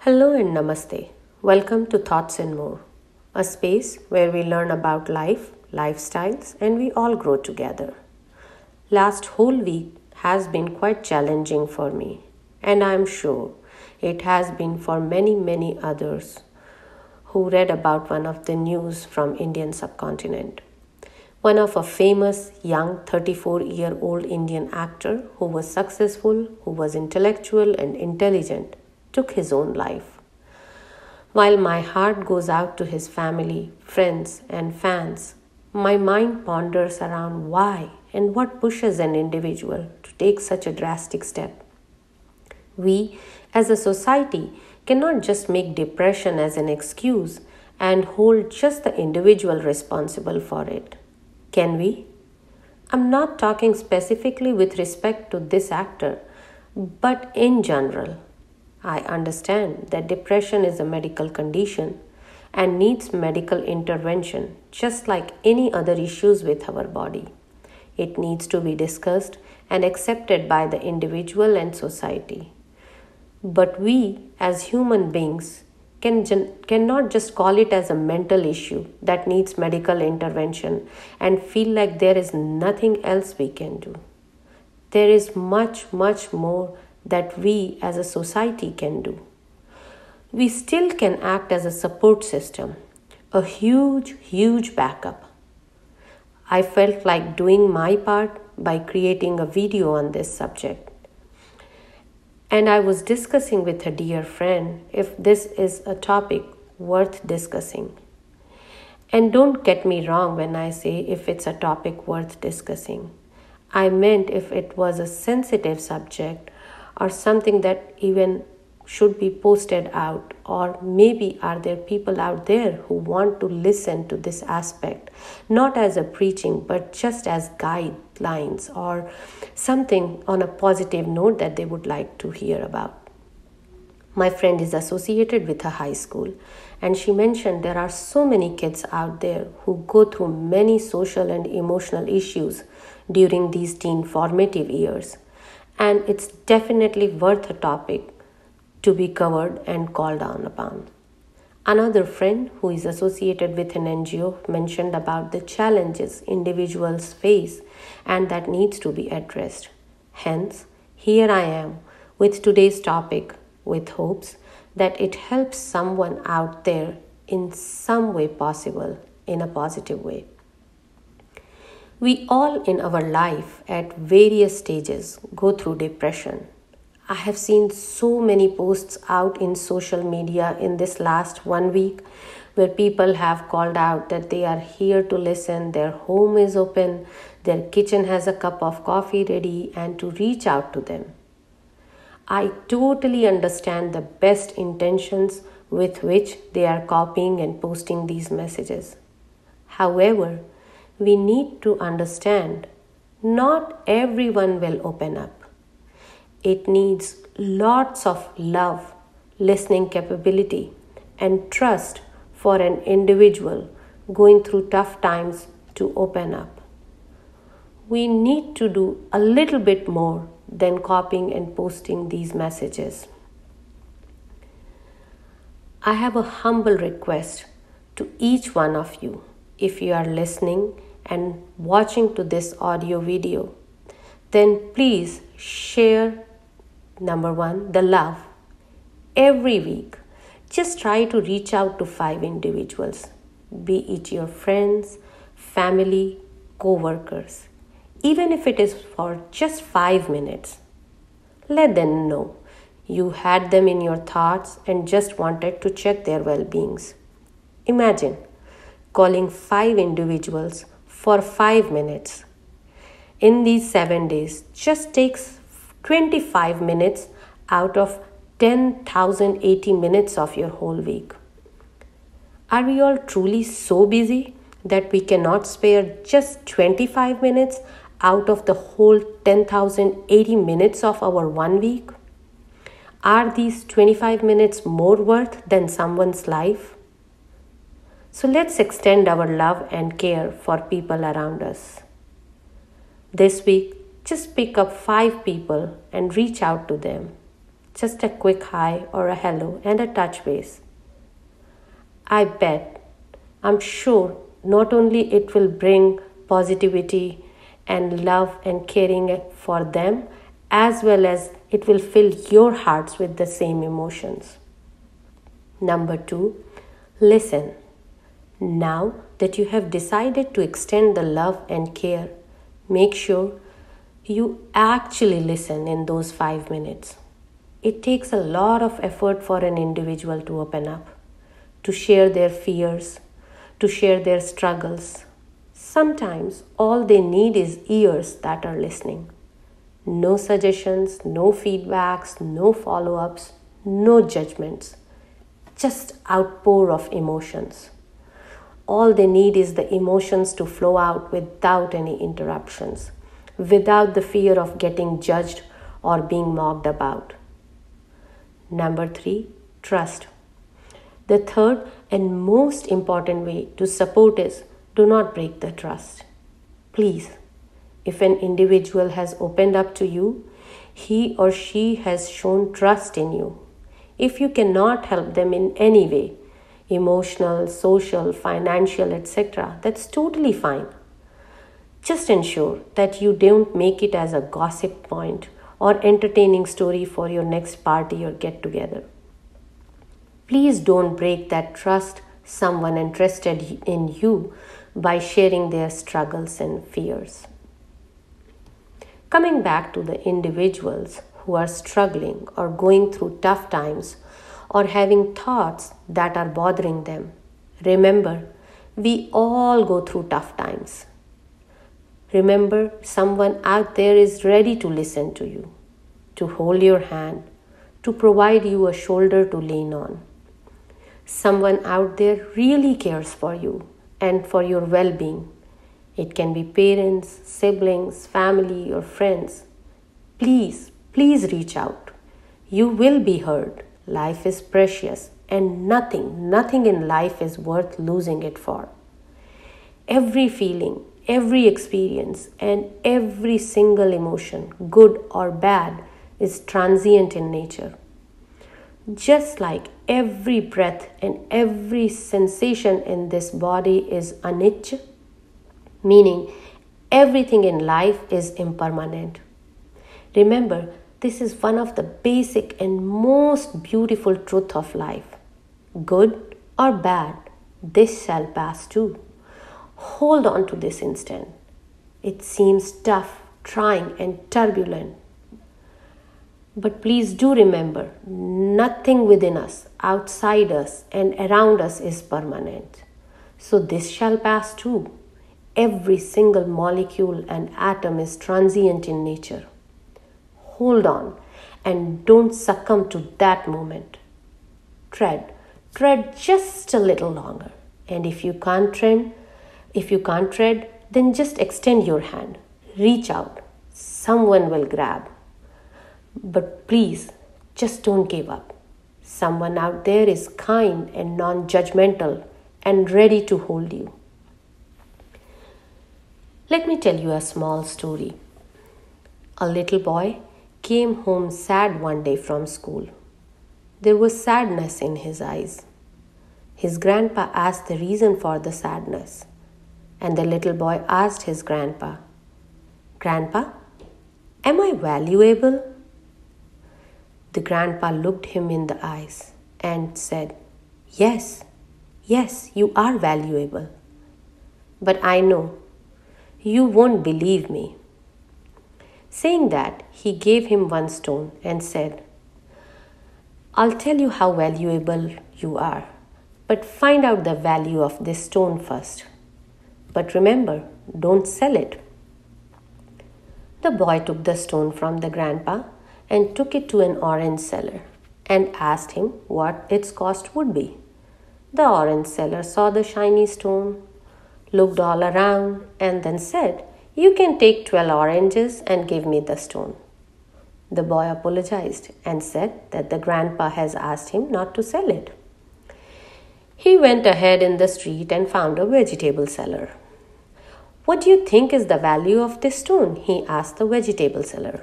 Hello and namaste. Welcome to Thoughts and More, a space where we learn about life, lifestyles, and we all grow together. Last whole week has been quite challenging for me, and I am sure it has been for many others who read about one of the news from Indian subcontinent. One of a famous young 34-year-old Indian actor who was successful, who was intellectual and intelligent, took his own life. While my heart goes out to his family, friends, and fans, my mind ponders around why and what pushes an individual to take such a drastic step. We, as a society, cannot just make depression as an excuse and hold just the individual responsible for it. Can we? I'm not talking specifically with respect to this actor, but in general. I understand that depression is a medical condition and needs medical intervention just like any other issues with our body. It needs to be discussed and accepted by the individual and society. But we as human beings cannot just call it as a mental issue that needs medical intervention and feel like there is nothing else we can do. There is much more that we as a society can do. We still can act as a support system, a huge backup. I felt like doing my part by creating a video on this subject. And I was discussing with a dear friend if this is a topic worth discussing. And don't get me wrong when I say if it's a topic worth discussing. I meant if it was a sensitive subject or something that even should be posted out, or maybe are there people out there who want to listen to this aspect, not as a preaching, but just as guidelines or something on a positive note that they would like to hear about. My friend is associated with a high school, and she mentioned there are so many kids out there who go through many social and emotional issues during these teen formative years. And it's definitely worth a topic to be covered and called down upon. Another friend who is associated with an NGO mentioned about the challenges individuals face and that needs to be addressed. Hence, here I am with today's topic with hopes that it helps someone out there in some way possible, in a positive way. We all in our life at various stages go through depression. I have seen so many posts out in social media in this last 1 week where people have called out that they are here to listen, their home is open, their kitchen has a cup of coffee ready, and to reach out to them. I totally understand the best intentions with which they are copying and posting these messages. However, we need to understand not everyone will open up. It needs lots of love, listening capability, and trust for an individual going through tough times to open up. We need to do a little bit more than copying and posting these messages. I have a humble request to each one of you. If you are listening and watching to this audio video, then please share, number one, the love. Every week, just try to reach out to 5 individuals, be it your friends, family, co-workers. Even if it is for just 5 minutes, let them know you had them in your thoughts and just wanted to check their well-beings. Imagine calling 5 individuals for 5 minutes. In these 7 days, just takes 25 minutes out of 10,080 minutes of your whole week. Are we all truly so busy that we cannot spare just 25 minutes out of the whole 10,080 minutes of our 1 week? Are these 25 minutes more worth than someone's life? So let's extend our love and care for people around us. This week, just pick up 5 people and reach out to them. Just a quick hi or a hello and a touch base. I'm sure not only it will bring positivity and love and caring for them, as well as it will fill your hearts with the same emotions. Number 2, listen. Now that you have decided to extend the love and care, make sure you actually listen in those 5 minutes. It takes a lot of effort for an individual to open up, to share their fears, to share their struggles. Sometimes all they need is ears that are listening. No suggestions, no feedbacks, no follow-ups, no judgments. Just outpour of emotions. All they need is the emotions to flow out without any interruptions, without the fear of getting judged or being mocked about. Number 3, trust. The third and most important way to support is do not break the trust. Please, if an individual has opened up to you, he or she has shown trust in you. If you cannot help them in any way, emotional, social, financial, etc., that's totally fine. Just ensure that you don't make it as a gossip point or entertaining story for your next party or get together. Please don't break that trust someone interested in you by sharing their struggles and fears. Coming back to the individuals who are struggling or going through tough times or having thoughts that are bothering them, remember, we all go through tough times. Remember, someone out there is ready to listen to you, to hold your hand, to provide you a shoulder to lean on. Someone out there really cares for you and for your well-being. It can be parents, siblings, family, or friends. Please reach out. You will be heard. Life is precious and nothing in life is worth losing it for. Every feeling, every experience, and every single emotion, good or bad, is transient in nature. Just like every breath and every sensation in this body is anicca, meaning everything in life is impermanent. Remember, this is one of the basic and most beautiful truth of life. Good or bad, this shall pass too. Hold on to this instant. It seems tough, trying, and turbulent. But please do remember, nothing within us, outside us, and around us is permanent. So this shall pass too. Every single molecule and atom is transient in nature. Hold on and don't succumb to that moment. Tread just a little longer. And if you can't tread, then just extend your hand. Reach out. Someone will grab. But please, just don't give up. Someone out there is kind and non-judgmental and ready to hold you. Let me tell you a small story. A little boy came home sad one day from school. There was sadness in his eyes. His grandpa asked the reason for the sadness, and the little boy asked his grandpa, "Grandpa, am I valuable?" The grandpa looked him in the eyes and said, Yes, you are valuable. But I know you won't believe me." Saying that, he gave him one stone and said, "I'll tell you how valuable you are, but find out the value of this stone first. But remember, don't sell it." The boy took the stone from the grandpa and took it to an orange seller and asked him what its cost would be. The orange seller saw the shiny stone, looked all around, and then said, "You can take 12 oranges and give me the stone." The boy apologized and said that the grandpa has asked him not to sell it. He went ahead in the street and found a vegetable seller. "What do you think is the value of this stone?" he asked the vegetable seller.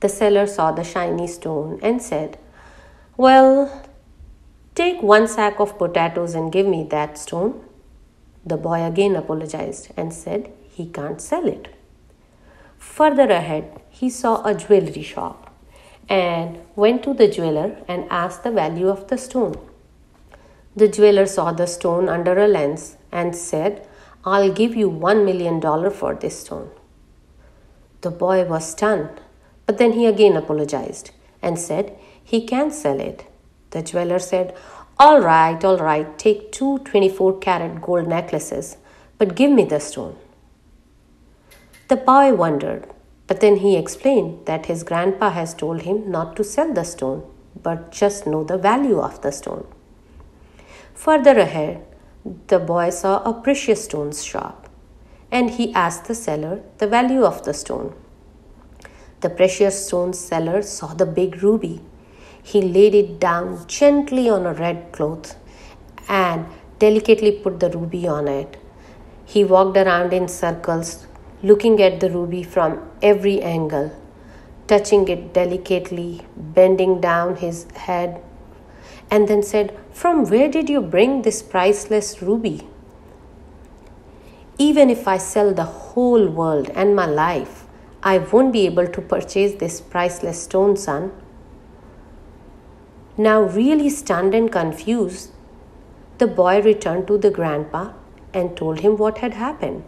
The seller saw the shiny stone and said, "Well, take 1 sack of potatoes and give me that stone." The boy again apologized and said he can't sell it. Further ahead, he saw a jewelry shop and went to the jeweler and asked the value of the stone. The jeweler saw the stone under a lens and said, "I'll give you $1 million for this stone." The boy was stunned, but then he again apologized and said he can't sell it. The jeweler said, all right, take 2 24-carat gold necklaces, but give me the stone." The boy wondered, but then he explained that his grandpa has told him not to sell the stone, but just know the value of the stone. Further ahead, the boy saw a precious stones shop, and he asked the seller the value of the stone. The precious stones seller saw the big ruby. He laid it down gently on a red cloth and delicately put the ruby on it. He walked around in circles, looking at the ruby from every angle, touching it delicately, bending down his head, and then said, "From where did you bring this priceless ruby? Even if I sell the whole world and my life, I won't be able to purchase this priceless stone, son." Now really stunned and confused, the boy returned to the grandpa and told him what had happened.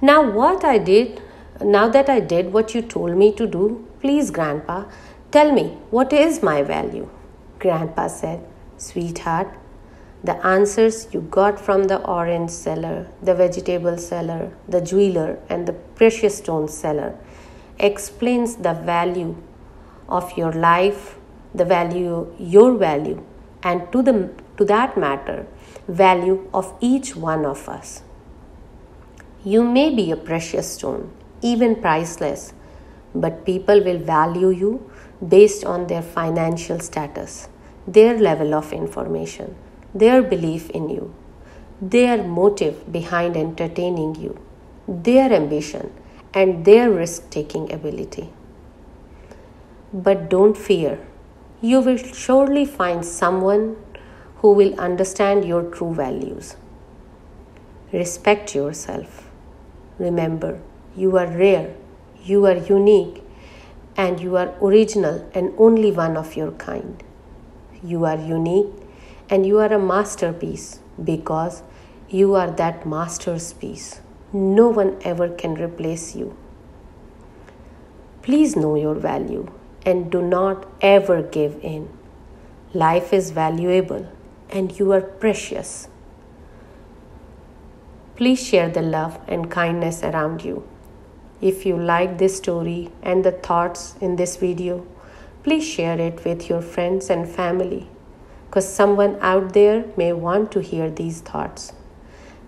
Now that I did what you told me to do, please, Grandpa, tell me, what is my value? Grandpa said, "Sweetheart, the answers you got from the orange seller, the vegetable seller, the jeweler, and the precious stone seller explains the value of your life, your value, and to that matter, value of each one of us. You may be a precious stone, even priceless, but people will value you based on their financial status, their level of information, their belief in you, their motive behind entertaining you, their ambition, and their risk-taking ability. But don't fear, you will surely find someone who will understand your true values. Respect yourself. Remember, you are rare, you are unique, and you are original and only one of your kind. You are unique and you are a masterpiece because you are that master's piece. No one ever can replace you. Please know your value and do not ever give in. Life is valuable and you are precious. Please share the love and kindness around you. If you like this story and the thoughts in this video, please share it with your friends and family, because someone out there may want to hear these thoughts.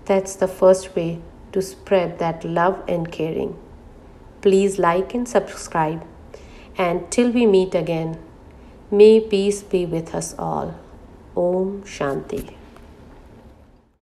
That's the first way to spread that love and caring. Please like and subscribe. And till we meet again, may peace be with us all. Om Shanti.